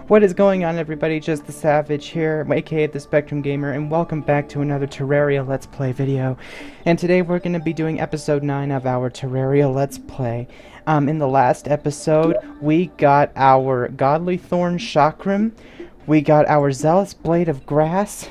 What is going on, everybody? Just the Savage here, aka the Spectrum Gamer, and welcome back to another Terraria Let's Play video. And today we're going to be doing episode 9 of our Terraria Let's Play. In the last episode, we got our Godly Thorn Chakram, we got our Zealous Blade of Grass.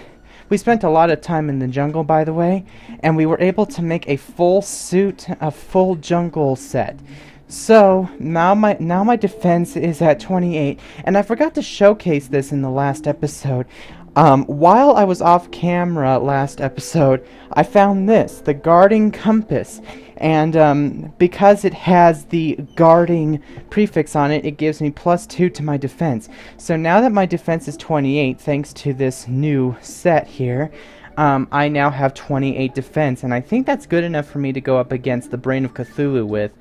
We spent a lot of time in the jungle, by the way, and we were able to make a full suit, a full jungle set. So, now my defense is at 28, and I forgot to showcase this in the last episode. While I was off camera last episode, I found this, the guarding compass, and because it has the guarding prefix on it, it gives me +2 to my defense. So now that my defense is 28, thanks to this new set here, I now have 28 defense, and I think that's good enough for me to go up against the Brain of Cthulhu with.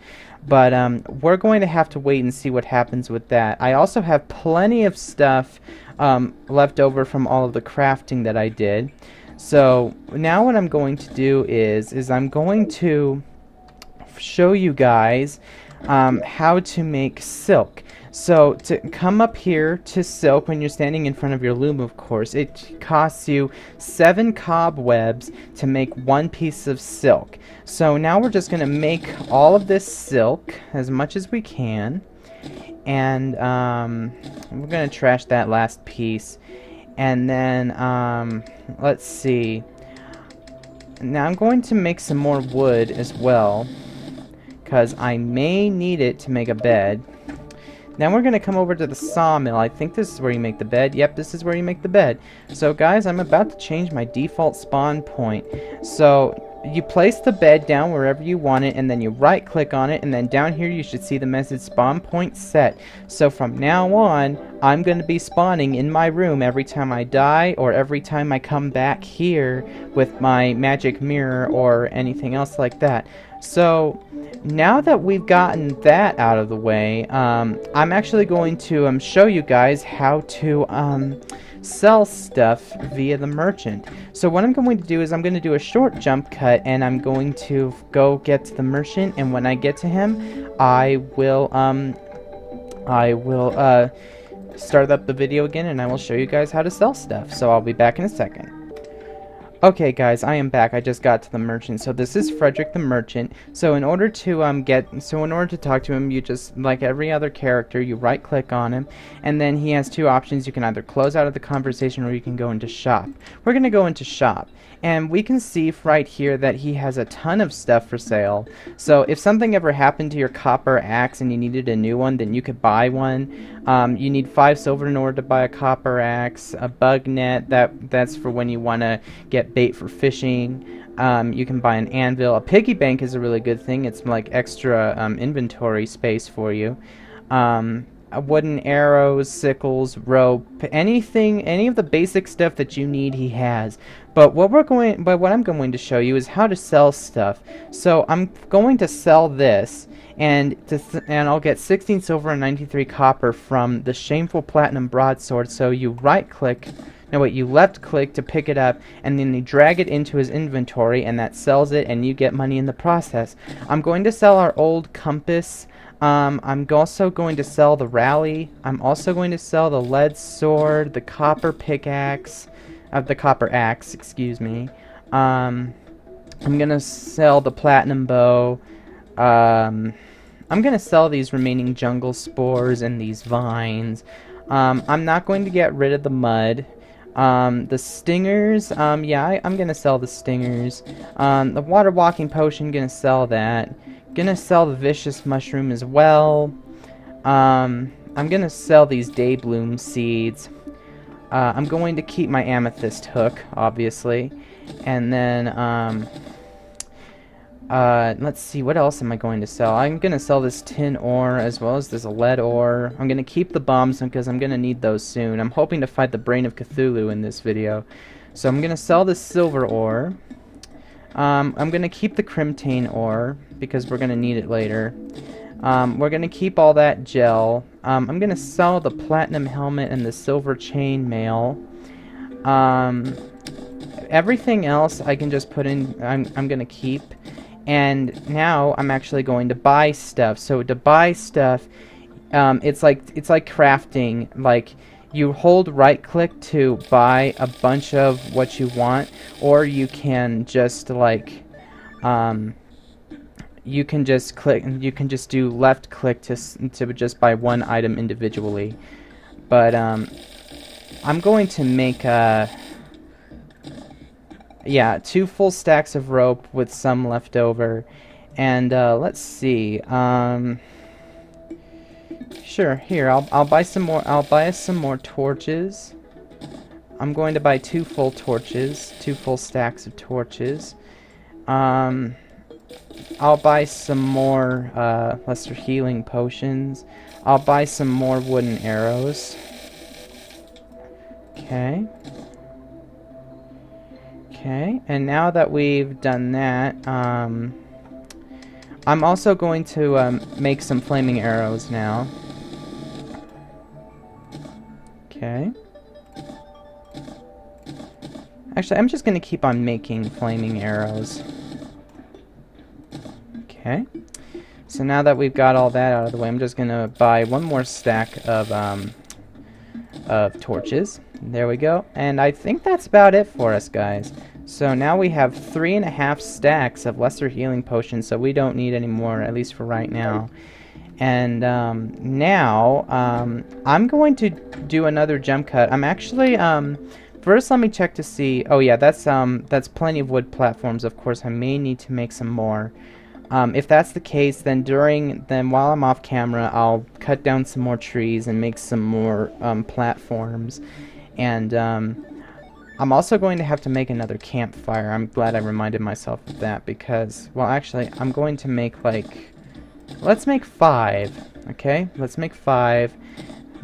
But we're going to have to wait and see what happens with that. I also have plenty of stuff left over from all of the crafting that I did. So now what I'm going to do is I'm going to show you guys how to make silk. So to come up here to silk when you're standing in front of your loom, of course, it costs you 7 cobwebs to make 1 piece of silk. So now we're just going to make all of this silk as much as we can. And we're going to trash that last piece. And then, let's see. Now I'm going to make some more wood as well, because I may need it to make a bed. Now we're going to come over to the sawmill. I think this is where you make the bed. Yep, this is where you make the bed. So guys, I'm about to change my default spawn point. So you place the bed down wherever you want it, and then you right click on it, and then down here you should see the message spawn point set. So from now on, I'm going to be spawning in my room every time I die, or every time I come back here with my magic mirror or anything else like that. So now that we've gotten that out of the way, I'm actually going to show you guys how to sell stuff via the merchant. So what I'm going to do is I'm going to do a short jump cut, and I'm going to go get to the merchant, and when I get to him, I will start up the video again, and I will show you guys how to sell stuff. So I'll be back in a second. Okay guys, I am back. I just got to the merchant. So this is Frederick the merchant. So in order to talk to him, you just, like every other character, you right click on him, and then he has 2 options. You can either close out of the conversation, or you can go into shop. We're going to go into shop, and we can see right here that he has a ton of stuff for sale. So if something ever happened to your copper axe and you needed a new one, then you could buy one. You need 5 silver in order to buy a copper axe, a bug net, that's for when you want to get bait for fishing. You can buy an anvil. A piggy bank is a really good thing. It's like extra inventory space for you. Wooden arrows, sickles, rope, anything, any of the basic stuff that you need, he has. But what I'm going to show you is how to sell stuff. So I'm going to sell this, and I'll get 16 silver and 93 copper from the Shameful Platinum Broadsword. So you you left click to pick it up, and then you drag it into his inventory, and that sells it, and you get money in the process. I'm going to sell our old compass. I'm also going to sell the rally. I'm also going to sell the lead sword, the copper pickaxe, the copper axe, excuse me. I'm gonna sell the platinum bow. I'm gonna sell these remaining jungle spores and these vines. I'm not going to get rid of the mud. The stingers, yeah, I'm gonna sell the stingers. The water walking potion, gonna sell that. Gonna sell the vicious mushroom as well. I'm gonna sell these daybloom seeds. I'm going to keep my amethyst hook, obviously. And then, let's see, what else am I going to sell? I'm gonna sell this tin ore, as well as this lead ore. I'm gonna keep the bombs because I'm gonna need those soon. I'm hoping to fight the Brain of Cthulhu in this video. So I'm gonna sell this silver ore. I'm gonna keep the crimtane ore because we're gonna need it later. We're gonna keep all that gel. I'm gonna sell the platinum helmet and the silver chainmail. Everything else I can just put in. I'm gonna keep. And now I'm actually going to buy stuff. So to buy stuff, it's like crafting. Like you hold right click to buy a bunch of what you want, or you can just like you can just do left click to just buy one item individually. But I'm going to make yeah, 2 full stacks of rope with some left over. And let's see. Sure, here, I'll buy some more. I'll buy us some more torches. I'm going to buy 2 full torches, 2 full stacks of torches. I'll buy some more lesser healing potions. I'll buy some more wooden arrows. Okay. Okay, and now that we've done that, I'm also going to make some flaming arrows now. Okay. Actually, I'm just going to keep on making flaming arrows. Okay. So now that we've got all that out of the way, I'm just going to buy 1 more stack of torches. There we go. And I think that's about it for us, guys. So now we have 3.5 stacks of lesser healing potions, so we don't need any more, at least for right now. And now I'm going to do another jump cut. I'm actually first let me check to see. Oh yeah, that's plenty of wood platforms. Of course, I may need to make some more. If that's the case, then while I'm off camera, I'll cut down some more trees and make some more platforms. And I'm also going to have to make another campfire. I'm glad I reminded myself of that because, well, actually, I'm going to make like, let's make 5. Okay, let's make 5.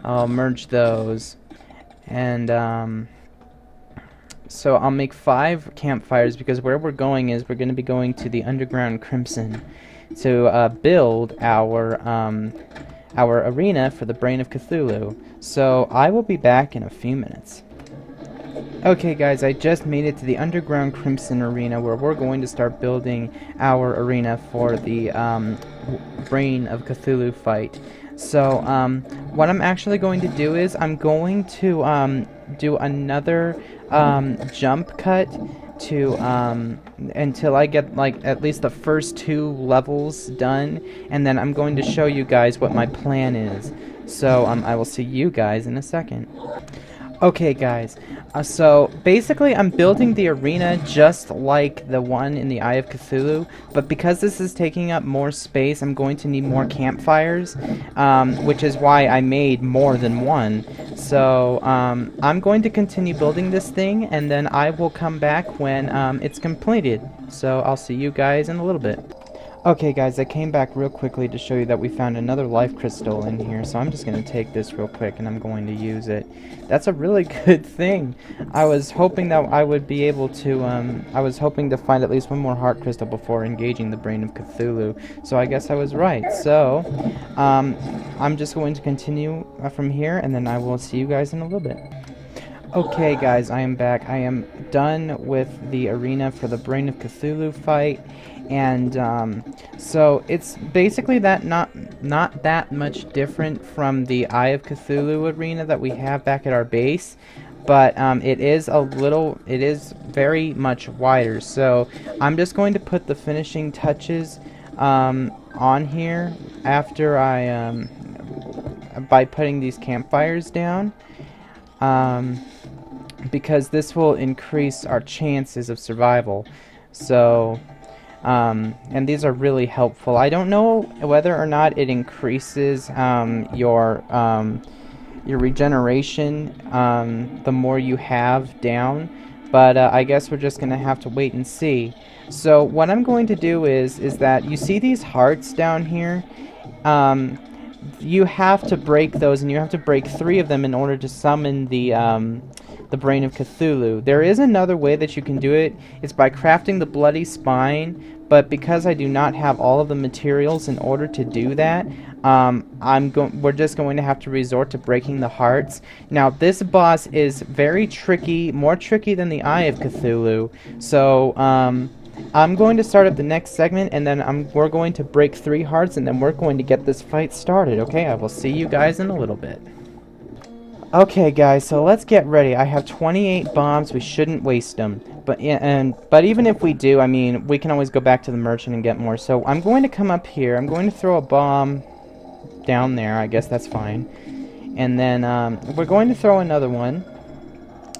I'll merge those, and so I'll make 5 campfires because where we're going is we're going to be going to the underground Crimson to build our arena for the Brain of Cthulhu. So I will be back in a few minutes. Okay guys, I just made it to the underground Crimson arena where we're going to start building our arena for the Brain of Cthulhu fight. So what I'm actually going to do is I'm going to do another jump cut to until I get like at least the first 2 levels done, and then I'm going to show you guys what my plan is. So I will see you guys in a second. Okay guys, so basically I'm building the arena just like the one in the Eye of Cthulhu, but because this is taking up more space, I'm going to need more campfires, which is why I made more than 1. So I'm going to continue building this thing, and then I will come back when it's completed. So I'll see you guys in a little bit. Okay guys, I came back real quickly to show you that we found another life crystal in here, so I'm just going to take this real quick and I'm going to use it. That's a really good thing. I was hoping that I would be able to, I was hoping to find at least 1 more heart crystal before engaging the Brain of Cthulhu, so I guess I was right. So, I'm just going to continue from here, and then I will see you guys in a little bit. Okay guys, I am back. I am done with the arena for the Brain of Cthulhu fight. And so it's basically not that much different from the Eye of Cthulhu arena that we have back at our base, but it is very much wider. So I'm just going to put the finishing touches on here after I by putting these campfires down, because this will increase our chances of survival. So and these are really helpful. I don't know whether or not it increases your regeneration the more you have down, but I guess we're just gonna have to wait and see. So what I'm going to do is that you see these hearts down here. You have to break those, and you have to break 3 of them in order to summon the Brain of Cthulhu. There is another way that you can do it. It's by crafting the bloody spine, but because I do not have all of the materials in order to do that, we're just going to have to resort to breaking the hearts. Now, this boss is very tricky, more tricky than the Eye of Cthulhu. So, I'm going to start up the next segment, and then we're going to break 3 hearts, and then we're going to get this fight started. Okay, I will see you guys in a little bit. Okay, guys, so let's get ready. I have 28 bombs. We shouldn't waste them. But even if we do, I mean, we can always go back to the merchant and get more. So I'm going to come up here. I'm going to throw a bomb down there. I guess that's fine. And then we're going to throw another one.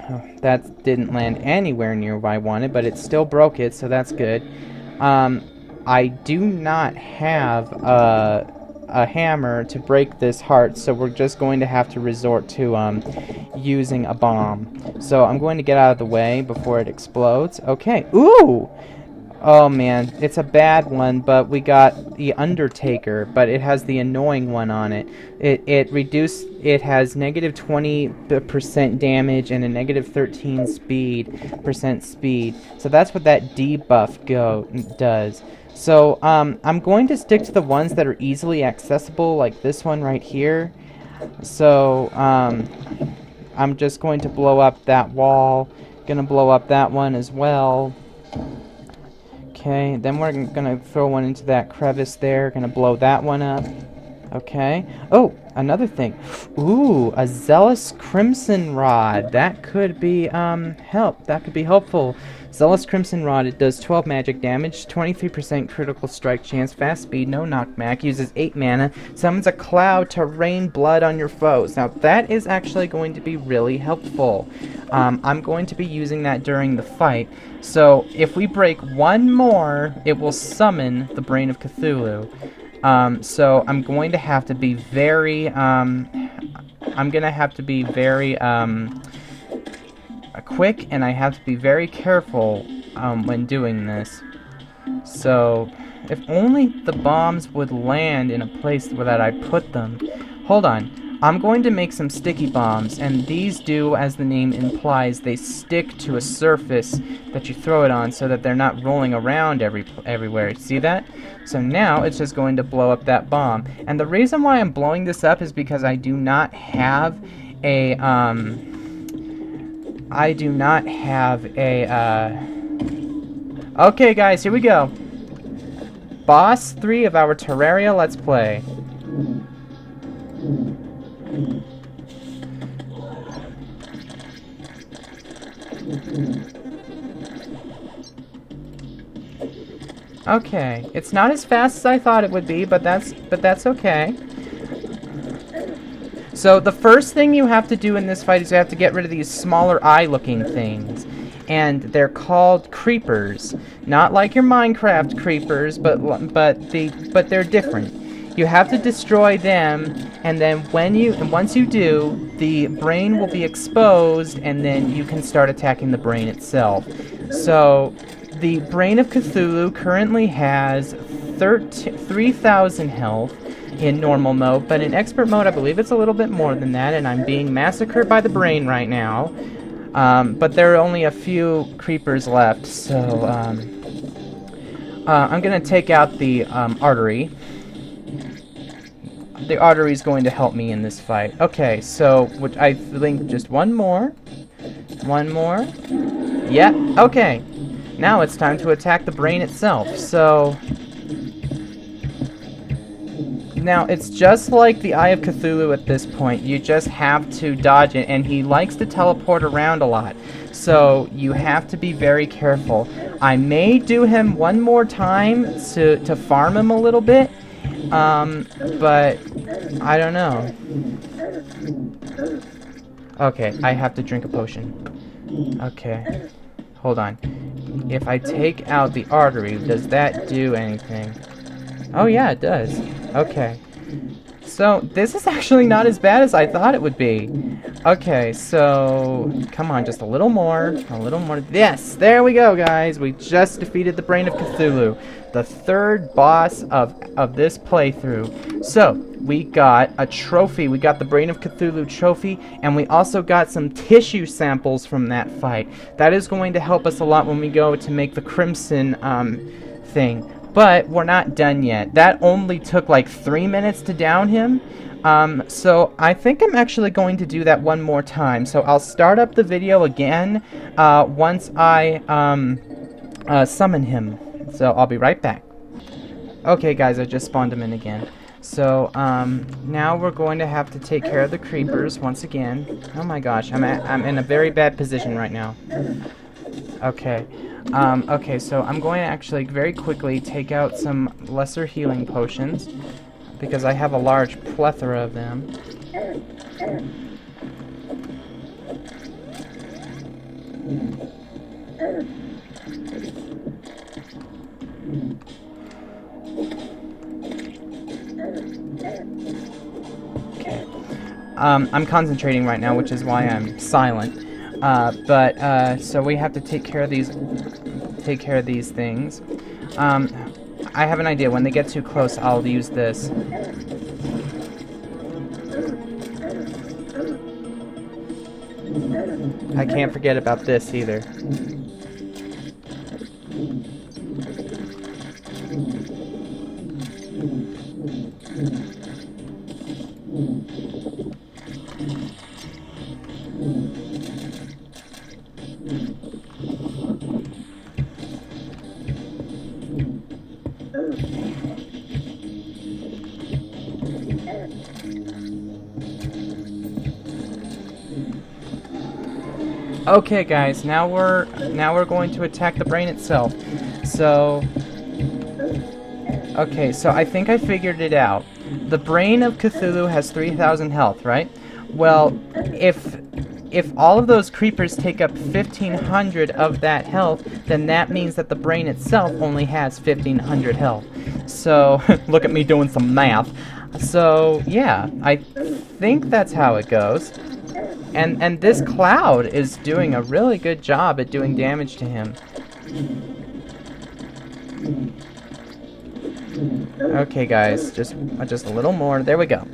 Oh, that didn't land anywhere near what I wanted, but it still broke it, so that's good. I do not have a hammer to break this heart, so we're just going to have to resort to using a bomb. So I'm going to get out of the way before it explodes. Okay. Ooh! Oh man, it's a bad one, but we got the Undertaker, but it has the annoying one on it. It has negative 20% damage and a negative 13% speed. So that's what that debuff does. So I'm going to stick to the ones that are easily accessible, like this one right here. So I'm just going to blow up that wall. Gonna blow up that one as well. Okay, then we're gonna throw one into that crevice there. Gonna blow that one up. Okay. Oh, another thing. Ooh, a Zealous Crimson Rod. That could be That could be helpful. Zealous Crimson Rod. It does 12 magic damage, 23% critical strike chance, fast speed, no knockback, uses 8 mana, summons a cloud to rain blood on your foes. Now that is actually going to be really helpful. I'm going to be using that during the fight. So if we break one more, it will summon the Brain of Cthulhu. So I'm going to have to be very, quick, and I have to be very careful when doing this. So if only the bombs would land in a place where that I put them. Hold on. I'm going to make some sticky bombs, and these do, as the name implies, they stick to a surface that you throw it on so that they're not rolling around everywhere. See that? So now it's just going to blow up that bomb. And the reason why I'm blowing this up is because I do not have a Okay, guys, here we go. Boss 3 of our Terraria Let's Play. Okay, it's not as fast as I thought it would be, but that's okay. So the first thing you have to do in this fight is you have to get rid of these smaller eye-looking things. And they're called creepers. Not like your Minecraft creepers, but they're different. You have to destroy them, and then once you do, the brain will be exposed, and then you can start attacking the brain itself. So the Brain of Cthulhu currently has 3,000 health in normal mode, but in expert mode I believe it's a little bit more than that, and I'm being massacred by the brain right now. But there are only a few creepers left, so I'm gonna take out the artery. The artery is going to help me in this fight. Okay, so I think just one more. One more. Yeah, okay. Now it's time to attack the brain itself. So now it's just like the Eye of Cthulhu at this point. You just have to dodge it, and he likes to teleport around a lot. So you have to be very careful. I may do him one more time to farm him a little bit. But I don't know. Okay, I have to drink a potion. Okay, hold on. If I take out the artery, does that do anything? Oh yeah, it does. Okay. So, this is actually not as bad as I thought it would be. Okay, so come on, just a little more. A little more. Yes, there we go, guys. We just defeated the Brain of Cthulhu, the third boss of this playthrough. So, we got a trophy. We got the Brain of Cthulhu trophy, and we also got some tissue samples from that fight. That is going to help us a lot when we go to make the Crimson thing. But we're not done yet. That only took like 3 minutes to down him. So I think I'm actually going to do that one more time. So I'll start up the video again once I summon him. So I'll be right back. Okay guys, I just spawned him in again. So, now we're going to have to take care of the creepers once again. Oh my gosh, I'm in a very bad position right now. Okay. Okay, so I'm going to actually very quickly take out some lesser healing potions, because I have a large plethora of them. Okay. I'm concentrating right now, which is why I'm silent. So we have to take care of these things. I have an idea. When they get too close, I'll use this. I can't forget about this either. Okay, guys, now we're going to attack the brain itself. So, okay, so I think I figured it out. The Brain of Cthulhu has 3,000 health, right? Well, if all of those creepers take up 1,500 of that health, then that means that the brain itself only has 1,500 health. So, look at me doing some math. So, yeah, I think that's how it goes. And this cloud is doing a really good job at doing damage to him. Okay, guys, just a little more. There we go.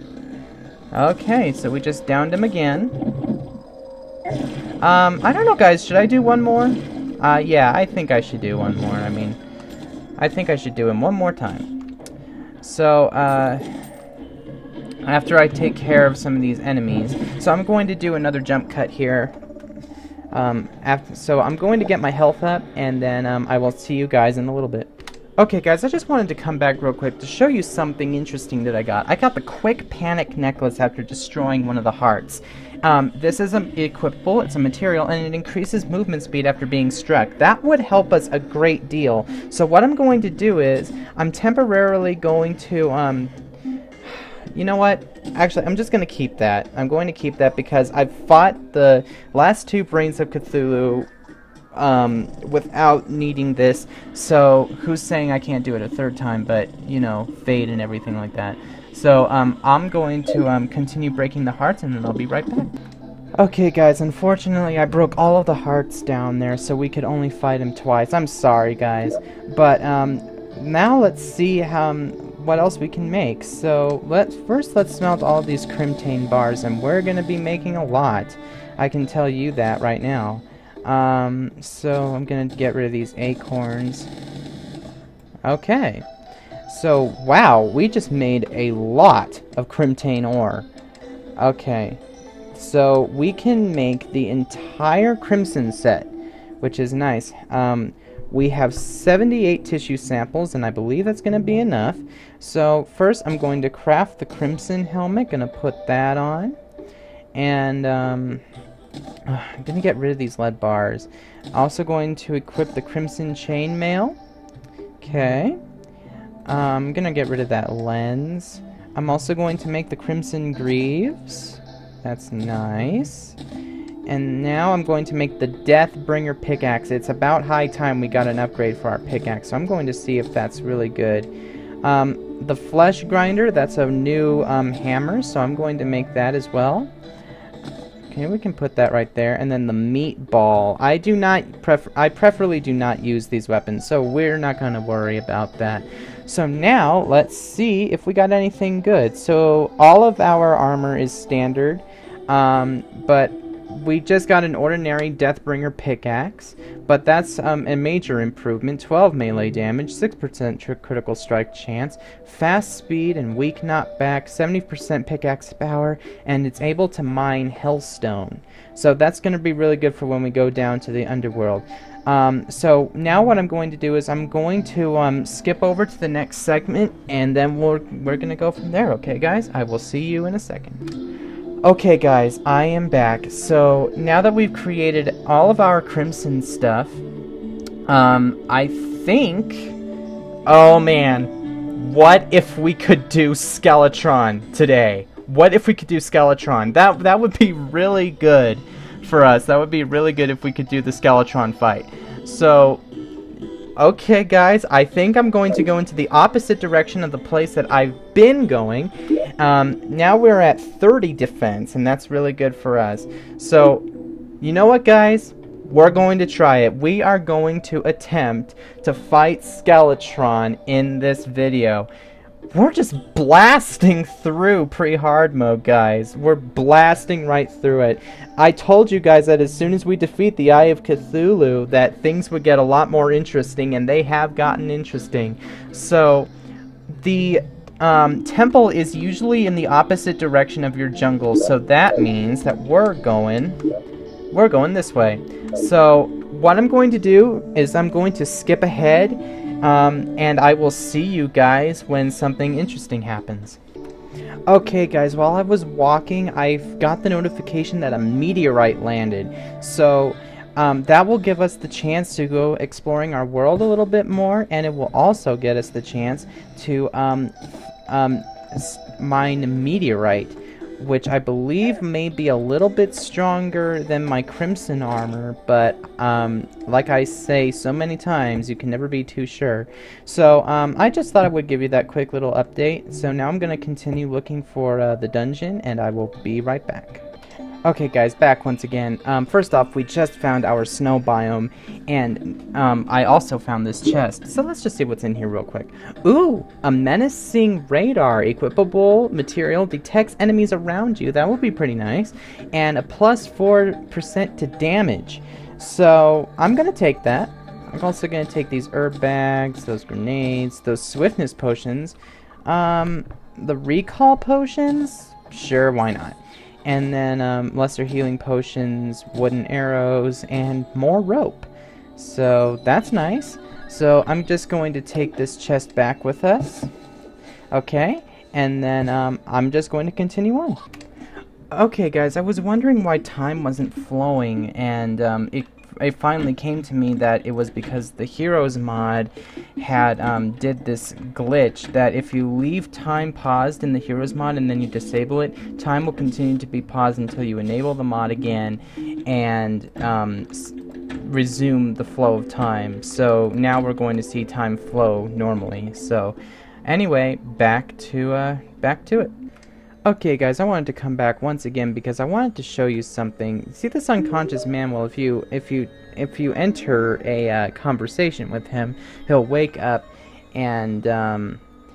Okay, so we just downed him again. I don't know, guys. Should I do one more? Yeah, I think I should do one more. I mean, I think I should do him one more time. So, after I take care of some of these enemies. So I'm going to do another jump cut here. So I'm going to get my health up, and then I will see you guys in a little bit. Okay, guys, I just wanted to come back real quick to show you something interesting that I got. I got the Quick Panic Necklace after destroying one of the hearts. This is equipable, it's a material, and it increases movement speed after being struck. That would help us a great deal. So what I'm going to do is, I'm temporarily going to, you know what? Actually, I'm just going to keep that. I'm going to keep that because I've fought the last two Brains of Cthulhu without needing this. So, who's saying I can't do it a third time, but, you know, fade and everything like that. So, I'm going to continue breaking the hearts, and then I'll be right back. Okay, guys, unfortunately, I broke all of the hearts down there, so we could only fight him twice. I'm sorry, guys. But, now let's see what else we can make. So let's smelt all of these crimtane bars, and we're gonna be making a lot. I can tell you that right now. So I'm gonna get rid of these acorns. Okay. So wow, we just made a lot of crimtane ore. Okay. So we can make the entire crimson set, which is nice. We have 78 tissue samples, and I believe that's going to be enough. So first I'm going to craft the crimson helmet, going to put that on. And I'm going to get rid of these lead bars. Also going to equip the crimson chainmail. Okay. I'm going to get rid of that lens. I'm also going to make the crimson greaves. That's nice. And now I'm going to make the Deathbringer pickaxe. It's about high time we got an upgrade for our pickaxe, so I'm going to see if that's really good. The Flesh Grinder, that's a new hammer, so I'm going to make that as well. Okay, we can put that right there. And then the Meatball. I preferably do not use these weapons, so we're not going to worry about that. So now, let's see if we got anything good. So all of our armor is standard, but we just got an ordinary Deathbringer pickaxe, but that's a major improvement. 12 melee damage, 6% critical strike chance, fast speed and weak knockback, 70% pickaxe power, and it's able to mine hellstone. So that's going to be really good for when we go down to the underworld. So now what I'm going to do is I'm going to skip over to the next segment, and then we're going to go from there, okay guys? I will see you in a second. Okay guys, I am back. So now that we've created all of our crimson stuff, I think, oh man, what if we could do Skeletron today? What if we could do Skeletron? That would be really good for us. That would be really good if we could do the Skeletron fight. So, okay guys, I think I'm going to go into the opposite direction of the place that I've been going. Now we're at 30 defense, and that's really good for us. So, you know what guys? We're going to try it. We are going to attempt to fight Skeletron in this video. We're just blasting through pre-hard mode, guys. We're blasting right through it. I told you guys that as soon as we defeat the Eye of Cthulhu, that things would get a lot more interesting, and they have gotten interesting. So, the temple is usually in the opposite direction of your jungle, so that means that we're going this way. So, what I'm going to do is I'm going to skip ahead, and I will see you guys when something interesting happens. Okay guys, while I was walking, I got the notification that a meteorite landed. So, that will give us the chance to go exploring our world a little bit more, and it will also get us the chance to mine meteorite, which I believe may be a little bit stronger than my crimson armor, but like I say so many times, you can never be too sure. So I just thought I would give you that quick little update. So now I'm going to continue looking for the dungeon, and I will be right back. Okay guys, back once again. First off, we just found our snow biome, and I also found this chest. So let's just see what's in here real quick. Ooh, a menacing radar. Equipable material detects enemies around you. That would be pretty nice. And a plus 4% to damage. So I'm going to take that. I'm also going to take these herb bags, those grenades, those swiftness potions. The recall potions? Sure, why not? And then lesser healing potions, wooden arrows, and more rope. So that's nice. So I'm just going to take this chest back with us. Okay, and then I'm just going to continue on. Okay guys, I was wondering why time wasn't flowing, and it finally came to me that it was because the Heroes mod had did this glitch that if you leave time paused in the Heroes mod and then you disable it, time will continue to be paused until you enable the mod again and resume the flow of time. So now we're going to see time flow normally. So anyway, back to it. Okay guys, I wanted to come back once again because I wanted to show you something. See this unconscious man? Well, if you enter a conversation with him, he'll wake up, and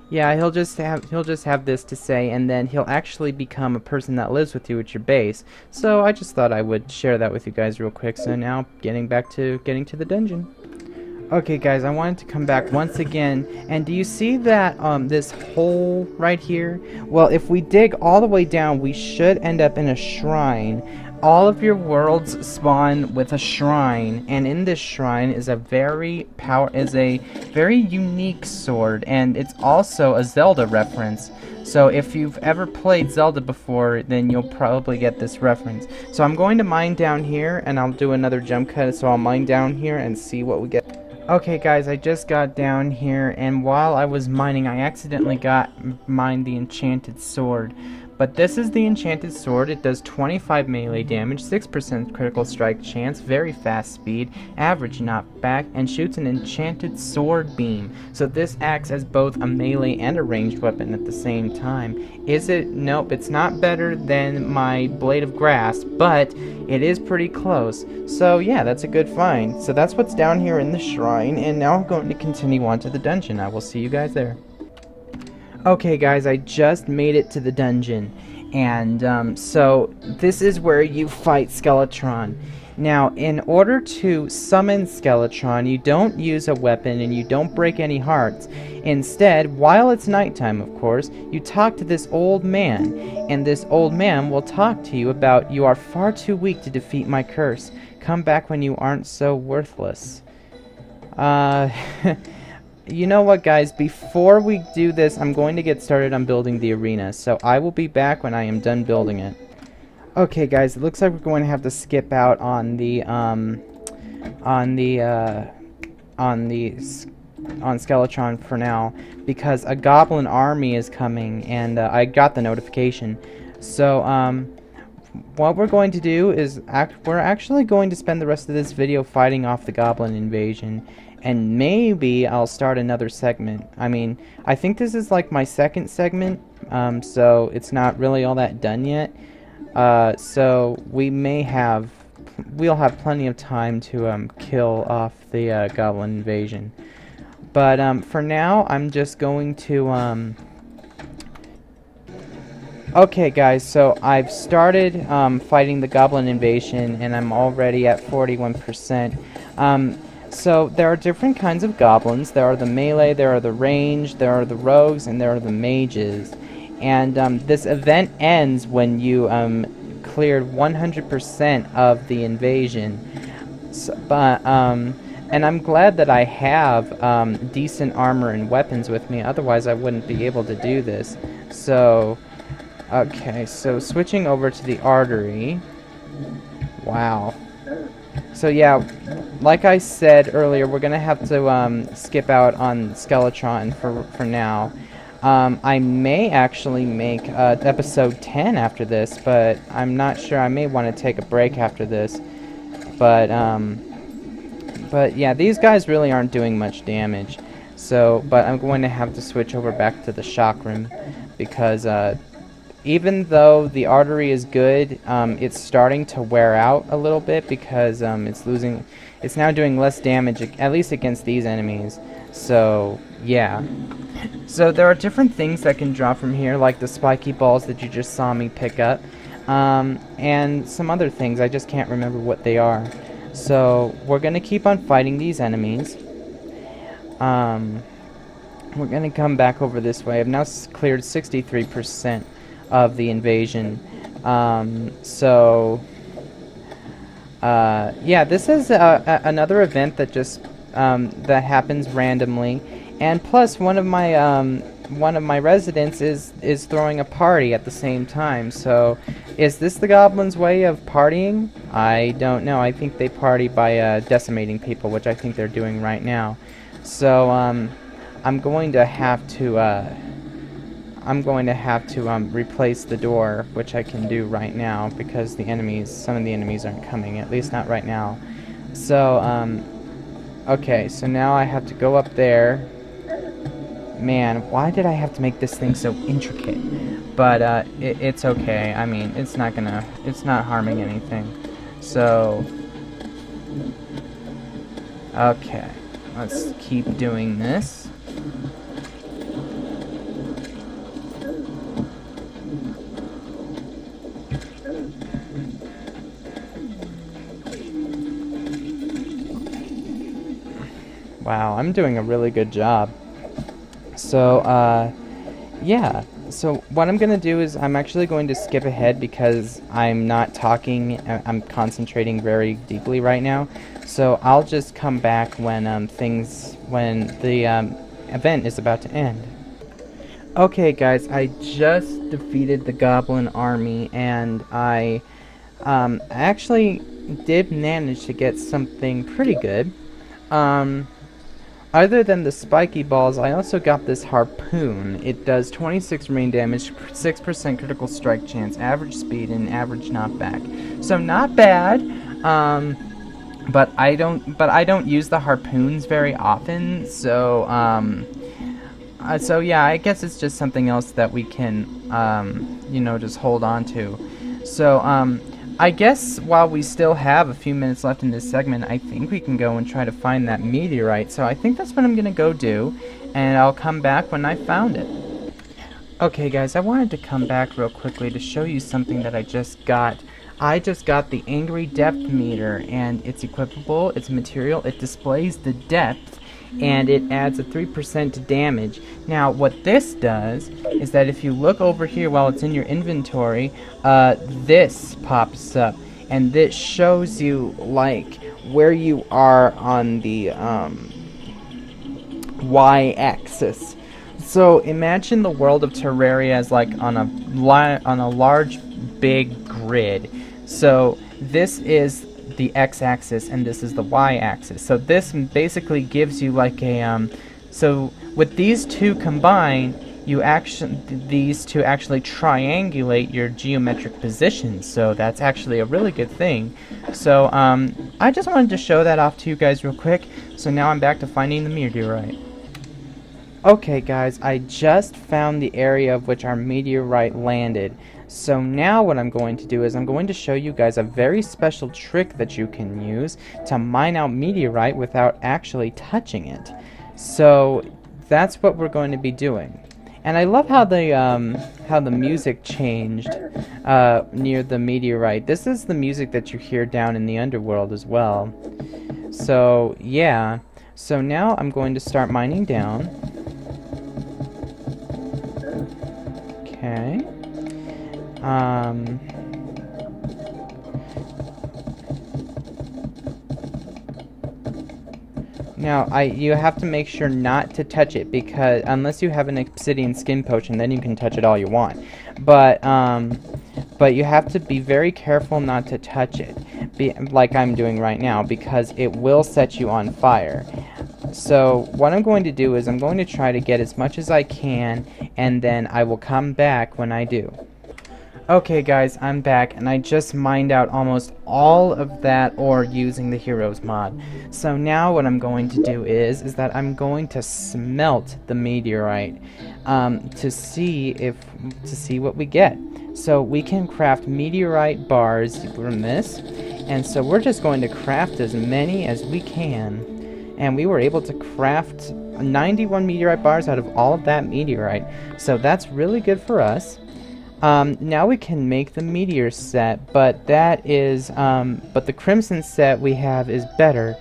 yeah, he'll just have this to say, and then he'll actually become a person that lives with you at your base. So I just thought I would share that with you guys real quick. So now getting to the dungeon. Okay guys, I wanted to come back once again, and do you see that this hole right here? Well, if we dig all the way down, we should end up in a shrine. All of your worlds spawn with a shrine, and in this shrine is a very unique sword, and it's also a Zelda reference. So if you've ever played Zelda before, then you'll probably get this reference. So I'm going to mine down here, and I'll do another jump cut, so I'll mine down here and see what we get. Okay guys, I just got down here, and while I was mining, I accidentally mined the Enchanted Sword. But this is the Enchanted Sword. It does 25 melee damage, 6% critical strike chance, very fast speed, average knockback, and shoots an Enchanted Sword beam. So this acts as both a melee and a ranged weapon at the same time. Is it? Nope, it's not better than my Blade of Grass, but it is pretty close. So yeah, that's a good find. So that's what's down here in the shrine, and now I'm going to continue on to the dungeon. I will see you guys there. Okay guys, I just made it to the dungeon, And so this is where you fight Skeletron. Now, in order to summon Skeletron, you don't use a weapon and you don't break any hearts. Instead, while it's nighttime, of course, you talk to this old man, and this old man will talk to you about, "You are far too weak to defeat my curse. Come back when you aren't so worthless." You know what, guys? Before we do this, I'm going to get started on building the arena, so I will be back when I am done building it. Okay, guys, it looks like we're going to have to skip out on Skeletron for now, because a goblin army is coming, and I got the notification. So what we're going to do is we're actually going to spend the rest of this video fighting off the Goblin Invasion, and maybe I'll start another segment. I mean, I think this is like my second segment, so it's not really all that done yet. So we'll have plenty of time to kill off the Goblin Invasion. But for now, I'm just going to okay, guys, so I've started fighting the Goblin Invasion, and I'm already at 41%. So there are different kinds of goblins. There are the melee, there are the ranged, there are the rogues, and there are the mages. And this event ends when you cleared 100% of the invasion. So, and I'm glad that I have decent armor and weapons with me, otherwise I wouldn't be able to do this. So, okay, so switching over to the artery. Wow. So yeah, like I said earlier, we're gonna have to skip out on Skeletron for now. I may actually make episode 10 after this, but I'm not sure. I may want to take a break after this. But yeah, these guys really aren't doing much damage. So, but I'm going to have to switch over back to the shock room, because even though the artery is good, it's starting to wear out a little bit, because it's now doing less damage, at least against these enemies. So yeah. So there are different things that can drop from here, like the spiky balls that you just saw me pick up, and some other things. I just can't remember what they are. So we're gonna keep on fighting these enemies. We're gonna come back over this way. I've now cleared 63% of the invasion. Yeah, this is another event that just that happens randomly, and plus one of my residents is throwing a party at the same time. So is this the goblins' way of partying? I don't know. I think they party by decimating people, which I think they're doing right now. So I'm going to have to replace the door, which I can do right now, because some of the enemies aren't coming, at least not right now. So okay, so now I have to go up there. Man, why did I have to make this thing so intricate? But it's okay. I mean, it's not harming anything. So okay, let's keep doing this. Wow, I'm doing a really good job. So, yeah. So what I'm going to do is I'm actually going to skip ahead, because I'm not talking. I'm concentrating very deeply right now. So I'll just come back when the event is about to end. Okay, guys, I just defeated the Goblin army, and I actually did manage to get something pretty good. Other than the spiky balls, I also got this harpoon. It does 26 rain damage, 6% critical strike chance, average speed, and average knockback. So not bad. But I don't use the harpoons very often. So so yeah, I guess it's just something else that we can just hold on to. So I guess while we still have a few minutes left in this segment, I think we can go and try to find that meteorite. So I think that's what I'm going to go do, and I'll come back when I found it. Okay guys, I wanted to come back real quickly to show you something that I just got. I just got the Angry Depth Meter, and it's equipable, it's material, it displays the depth, and it adds a 3% damage. Now what this does is that if you look over here while it's in your inventory, this pops up, and this shows you like where you are on the y-axis. So imagine the world of Terraria as like on a large big grid. So this is the x-axis and this is the y-axis. So this basically gives you like a so with these two combined, these two actually triangulate your geometric positions. So that's actually a really good thing. So I just wanted to show that off to you guys real quick. So now I'm back to finding the meteorite. Okay guys, I just found the area of which our meteorite landed. So now what I'm going to do is I'm going to show you guys a very special trick that you can use to mine out meteorite without actually touching it. So that's what we're going to be doing. And I love how the music changed near the meteorite. This is the music that you hear down in the underworld as well. So yeah, so now I'm going to start mining down. Okay. Now you have to make sure not to touch it, because unless you have an obsidian skin potion, then you can touch it all you want. But you have to be very careful not to touch it, like I'm doing right now, because it will set you on fire. So what I'm going to do is I'm going to try to get as much as I can, and then I will come back when I do. Okay guys, I'm back, and I just mined out almost all of that ore using the Heroes mod. So now what I'm going to do is that I'm going to smelt the meteorite to see what we get. So we can craft meteorite bars from this, and so we're just going to craft as many as we can. And we were able to craft 91 meteorite bars out of all of that meteorite. So that's really good for us. Now we can make the meteor set, but the crimson set we have is better.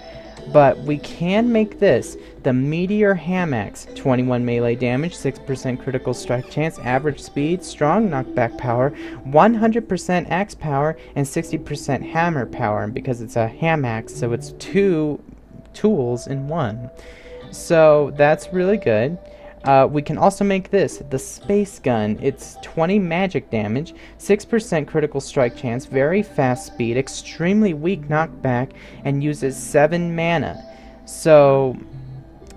But we can make this, the meteor hammocks, 21 melee damage, 6% critical strike chance, average speed, strong knockback power, 100% axe power, and 60% hammer power. And because it's a hammock, so it's two tools in one. So that's really good. We can also make this, the space gun. It's 20 magic damage, 6% critical strike chance, very fast speed, extremely weak knockback, and uses 7 mana. So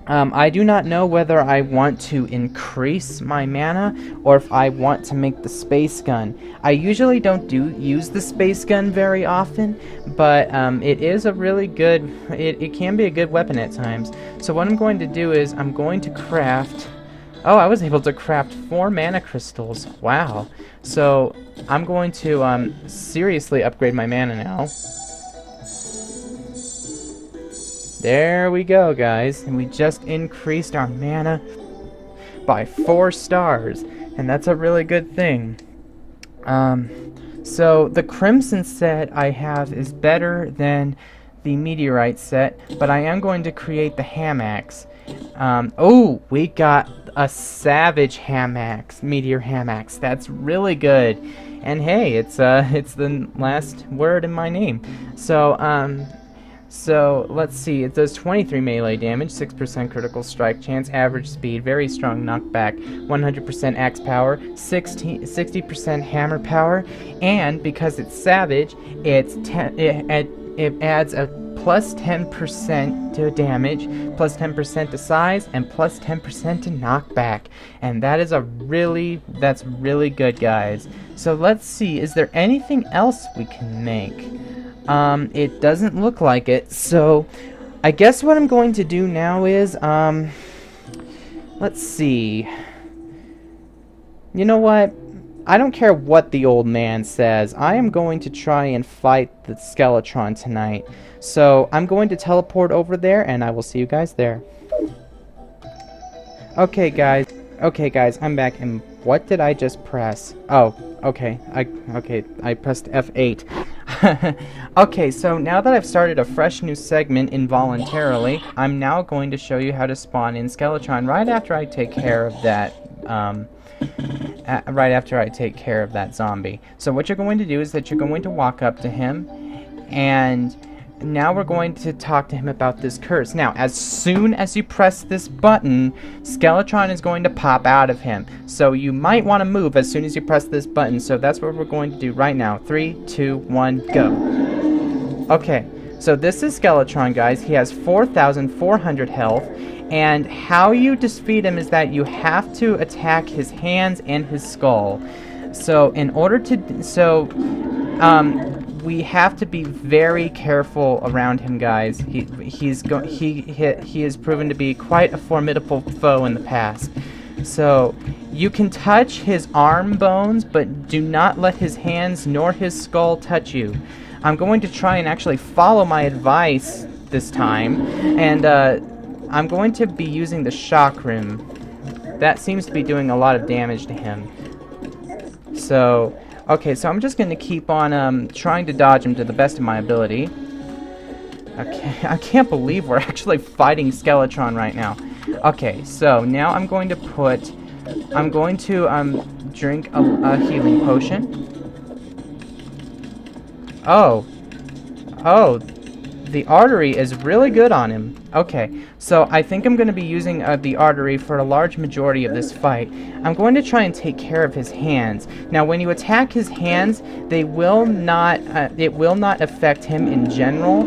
I do not know whether I want to increase my mana or if I want to make the space gun. I usually don't use the space gun very often, but it is a really good, it can be a good weapon at times. So what I'm going to do is I'm going to craft, oh, I was able to craft 4 mana crystals. Wow. So I'm going to seriously upgrade my mana now. There we go, guys, and we just increased our mana by 4 stars, and that's a really good thing. So the crimson set I have is better than the meteorite set, but I am going to create the hammocks. Oh, we got a savage hammocks, meteor hammocks. That's really good. And hey, it's the last word in my name. So let's see, it does 23 melee damage, 6% critical strike chance, average speed, very strong knockback, 100% axe power, 60% hammer power, and because it's savage, it adds a plus 10% to damage, plus 10% to size, and plus 10% to knockback. And that's really good, guys. So let's see, is there anything else we can make? It doesn't look like it, so I guess what I'm going to do now is, let's see. You know what? I don't care what the old man says. I am going to try and fight the Skeletron tonight. So I'm going to teleport over there, and I will see you guys there. Okay, guys, I'm back, and What did I just press? Oh, okay. I pressed F8. Okay, so now that I've started a fresh new segment involuntarily, I'm now going to show you how to spawn in Skeletron right after I take care of that, zombie. So what you're going to do is that you're going to walk up to him, and now we're going to talk to him about this curse. Now, as soon as you press this button, Skeletron is going to pop out of him. So you might want to move as soon as you press this button. So that's what we're going to do right now. 3, 2, 1, go. Okay, so this is Skeletron, guys. He has 4,400 health. And how you defeat him is that you have to attack his hands and his skull. So in order to... we have to be very careful around him, guys. He has proven to be quite a formidable foe in the past. So you can touch his arm bones, but do not let his hands nor his skull touch you. I'm going to try and actually follow my advice this time, and I'm going to be using the shock rim. That seems to be doing a lot of damage to him. So... okay, so I'm just going to keep on trying to dodge him to the best of my ability. Okay, I can't believe we're actually fighting Skeletron right now. Okay, so now I'm going to drink a healing potion. Oh, the artery is really good on him. Okay, so I think I'm going to be using the artery for a large majority of this fight. I'm going to try and take care of his hands. Now, when you attack his hands, they will not. It will not affect him in general.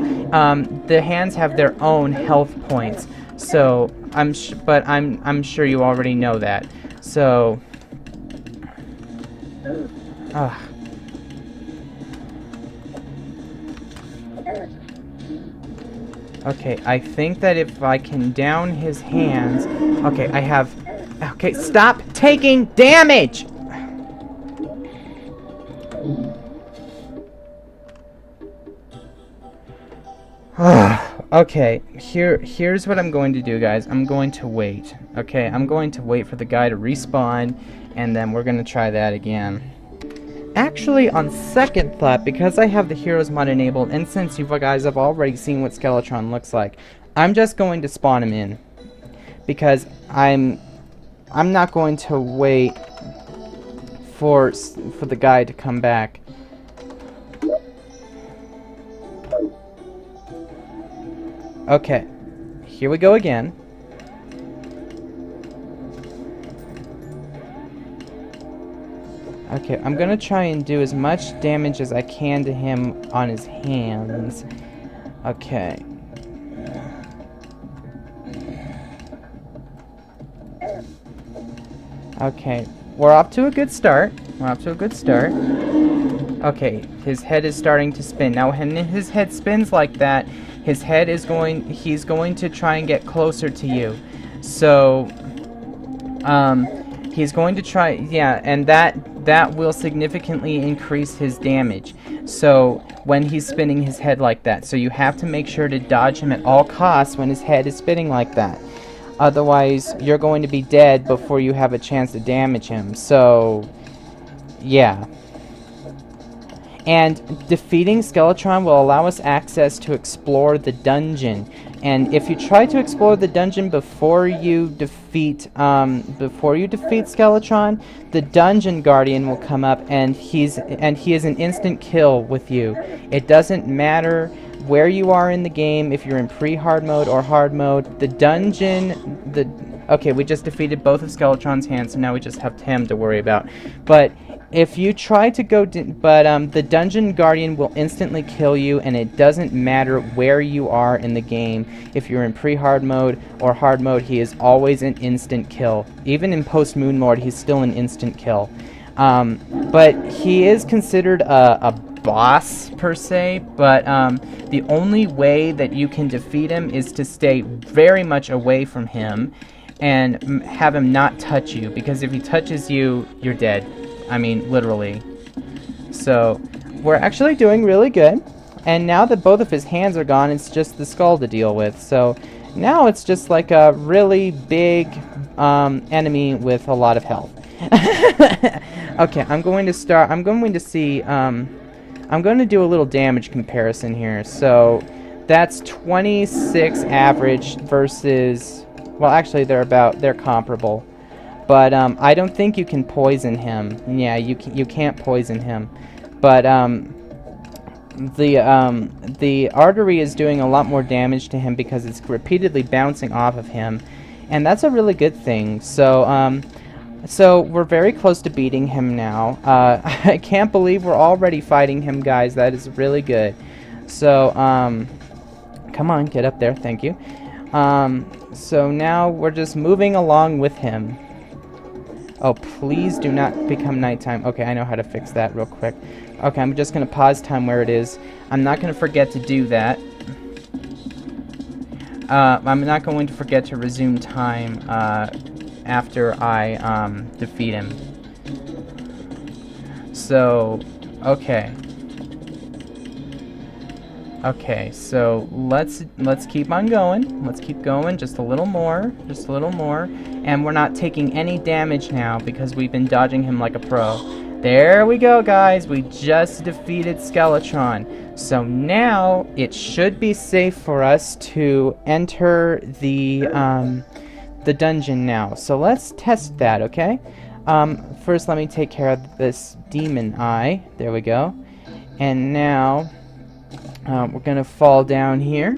The hands have their own health points. So I'm sure you already know that. So. Okay, I think that if I can down his hands... okay, I have... okay, stop taking damage! Okay, here's what I'm going to do, guys. I'm going to wait. Okay, I'm going to wait for the guy to respawn, and then we're going to try that again. Actually, on second thought, because I have the Heroes mod enabled, and since you guys have already seen what Skeletron looks like, I'm just going to spawn him in. Because I'm not going to wait for the guy to come back. Okay, here we go again. Okay, I'm gonna try and do as much damage as I can to him on his hands. Okay. Okay, we're off to a good start. Okay, his head is starting to spin. Now, when his head spins like that, he's going to try and get closer to you. So, he's going to try, yeah, and that will significantly increase his damage. So when he's spinning his head like that, so you have to make sure to dodge him at all costs when his head is spinning like that. Otherwise, you're going to be dead before you have a chance to damage him. So, yeah. And defeating Skeletron will allow us access to explore the dungeon. And if you try to explore the dungeon before you defeat Skeletron, the dungeon guardian will come up, and he is an instant kill with you. It doesn't matter where you are in the game, if you're in pre-hard mode or hard mode. Okay, we just defeated both of Skeletron's hands, so now we just have him to worry about. But if you try to go, the dungeon guardian will instantly kill you, and it doesn't matter where you are in the game. If you're in pre-hard mode or hard mode, he is always an instant kill. Even in post-moon mode, he's still an instant kill. But he is considered a boss per se, but the only way that you can defeat him is to stay very much away from him and have him not touch you, because if he touches you, you're dead. I mean, literally. So, we're actually doing really good. And now that both of his hands are gone, it's just the skull to deal with. So, now it's just like a really big enemy with a lot of health. Okay, I'm going to start. I'm going to see. I'm going to do a little damage comparison here. So that's 26 average versus. Well, actually, they're comparable. But I don't think you can poison him. Yeah, you can't poison him. But the artery is doing a lot more damage to him because it's repeatedly bouncing off of him, and that's a really good thing. So so we're very close to beating him now. I can't believe we're already fighting him, guys. That is really good. So come on, get up there. Thank you. So now we're just moving along with him. Oh, please do not become nighttime. Okay, I know how to fix that real quick. Okay, I'm just going to pause time where it is. I'm not going to forget to do that. I'm not going to forget to resume time after I defeat him. So, okay. Okay, so let's keep on going. Let's keep going just a little more, and we're not taking any damage now because we've been dodging him like a pro. There we go, guys. We just defeated Skeletron. So now it should be safe for us to enter the dungeon now. So let's test that, okay? First, let me take care of this demon eye. There we go. And now we're going to fall down here,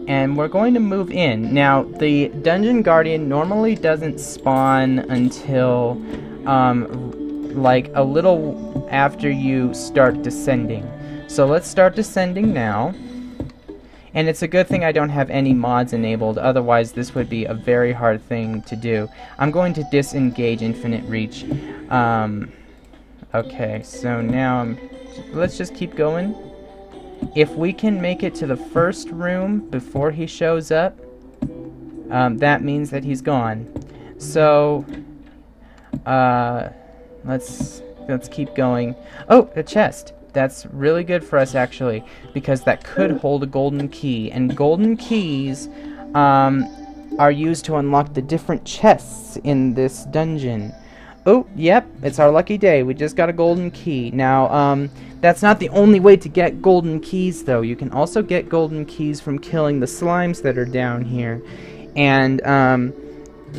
and we're going to move in. Now, the Dungeon Guardian normally doesn't spawn until, like, a little after you start descending. So let's start descending now. And it's a good thing I don't have any mods enabled, otherwise this would be a very hard thing to do. I'm going to disengage Infinite Reach. Okay, so now let's just keep going. If we can make it to the first room before he shows up, that means that he's gone. So, let's keep going. Oh, a chest. That's really good for us, actually, because that could hold a golden key. And golden keys are used to unlock the different chests in this dungeon. Oh, yep, it's our lucky day. We just got a golden key. Now, that's not the only way to get golden keys, though. You can also get golden keys from killing the slimes that are down here. And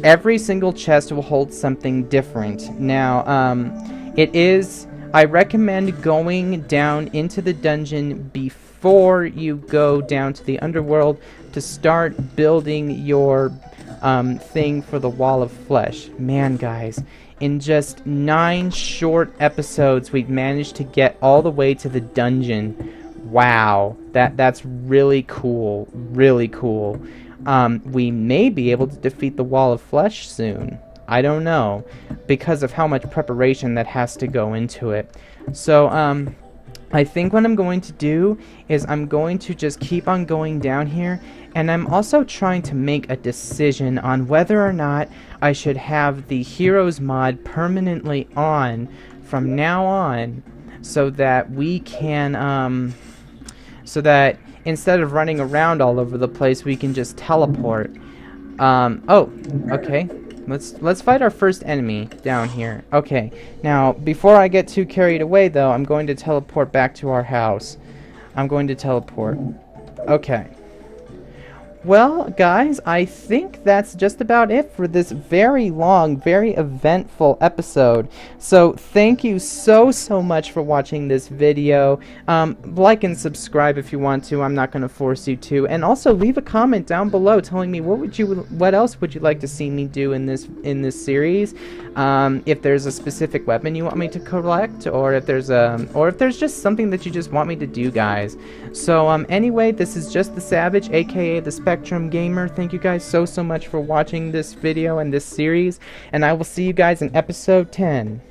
every single chest will hold something different. Now, I recommend going down into the dungeon before you go down to the underworld to start building your thing for the Wall of Flesh. Man, guys, in just 9 short episodes, we've managed to get all the way to the dungeon. Wow, that's really cool, really cool. We may be able to defeat the Wall of Flesh soon. I don't know, because of how much preparation that has to go into it. So, I think what I'm going to do is I'm going to just keep on going down here, and I'm also trying to make a decision on whether or not I should have the Heroes mod permanently on from now on, so that we can, so that instead of running around all over the place, we can just teleport. Oh, okay. Let's fight our first enemy down here. Okay, now, before I get too carried away, though, I'm going to teleport back to our house. I'm going to teleport. Okay. Well, guys, I think that's just about it for this very long, very eventful episode. So, thank you so much for watching this video. Like and subscribe if you want to. I'm not going to force you to. And also, leave a comment down below telling me what else would you like to see me do in this series. If there's a specific weapon you want me to collect, or if there's just something that you just want me to do, guys. So, anyway, this is Just the Savage, aka the Spectrum Gamer. Thank you guys so much for watching this video and this series, and I will see you guys in episode 10.